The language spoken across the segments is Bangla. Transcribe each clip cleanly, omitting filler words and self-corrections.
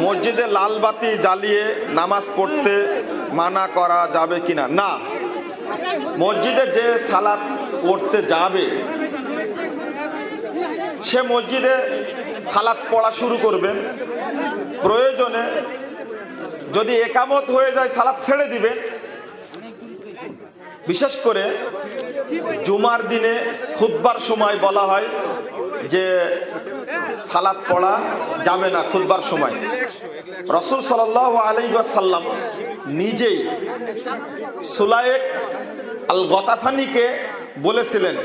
মসজিদে লাল বাতি জ্বালিয়ে নামাজ পড়তে মানা করা যাবে কিনা? না, মসজিদে যে সালাত পড়তে যাবে সে মসজিদে সালাত পড়া শুরু করবেন। প্রয়োজনে যদি একামত হয়ে যায় সালাত ছেড়ে দিবে। বিশেষ করে জুমার দিনে খুতবার সময় বলা হয় যে সালাত পড়া যাবে না খুতবার সময়। রাসূল সাল্লাল্লাহু আলাইহি ওয়াসাল্লাম নিজেই সুলাইক আল গতাফানিকে বলেছিলেন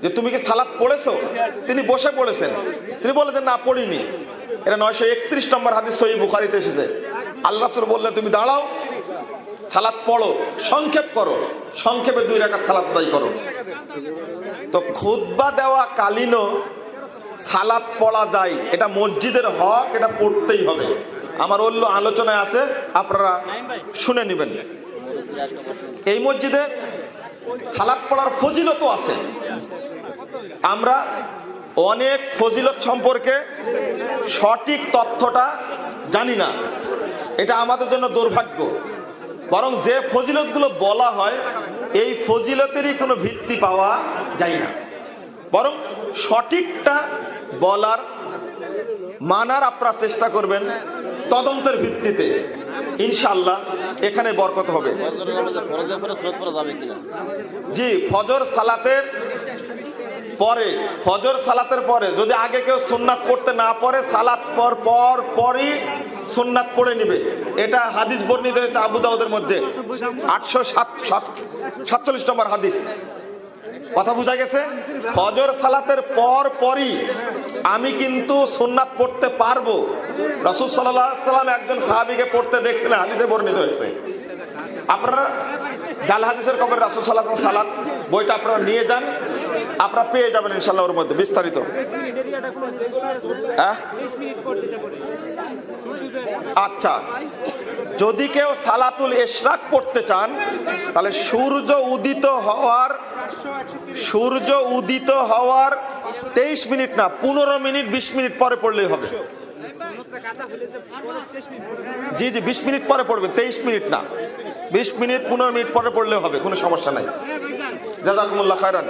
যে তুমি কি সালাত পড়েছো? তিনি বসে পড়েছেন। তিনি বলেছেন না, পড়িনি। এটা 931 নম্বর হাদিস সহিহ বুখারীতে এসেছে। আল্লাহ রাসূল বললেন তুমি দাঁড়াও, সালাত পড়ো, সংক্ষেপ করো, সংক্ষেপে 2 রাকাত সালাত আদায় করো। তো খুতবা দেওয়া কালীনও সালাত পড়া যায়, এটা মসজিদের হক, এটা পড়তেই হবে। আমার অন্য আলোচনায় আছে, আপনারা শুনে নেবেন। এই মসজিদে সালাত পড়ার ফজিলত আছে। আমরা অনেক ফজিলত সম্পর্কে সঠিক তথ্যটা জানি না, এটা আমাদের জন্য দুর্ভাগ্য। বরং যে ফজিলতগুলো বলা হয় এই ফজিলতেরই কোনো ভিত্তি পাওয়া যায় না, বরং সঠিকটা বলার মানার আপনারা চেষ্টা করবেন তদন্তের ভিত্তিতে। ইনশাআল্লাহ এখানে বরকত হবে। জি, ফজর সালাতের পরে যদি আগে কেউ সুন্নাত পড়তে না পারে, সালাত পরই সুন্নাত পড়ে নিবে। এটা হাদিস বর্ণিত হয়েছে আবু দাউদের মধ্যে 847 নম্বর হাদিস। কথা বুঝা গেছে? ফজর সালাতের পরই আমি কিন্তু সুন্নাত পড়তে পারবো। রাসূল সাল্লাল্লাহু আলাইহি ওয়াসাল্লাম একজন সাহাবীকে পড়তে দেখছিলেন, হাদিসে বর্ণিত হয়েছে। আপনারা জাল হাদিসের কবর রাসূল সাল্লাল্লাহু আলাইহি ওয়াসাল্লাম বইটা আপনারা নিয়ে যান, আপনারা পেয়ে যাবেন ইনশাআল্লাহ ওর মধ্যে বিস্তারিত। আচ্ছা, যদি কেউ সালাতুল ইশরাক পড়তে চান তাহলে সূর্য উদিত হওয়ার 23 মিনিট না, 15 মিনিট 20 মিনিট পরে পড়লেই হবে। জি, 20 মিনিট পরে পড়বে, 23 মিনিট না, 20 মিনিট 15 মিনিট পরে পড়লেও হবে, কোনো সমস্যা নাই। জাযাকুমুল্লাহ খায়রান।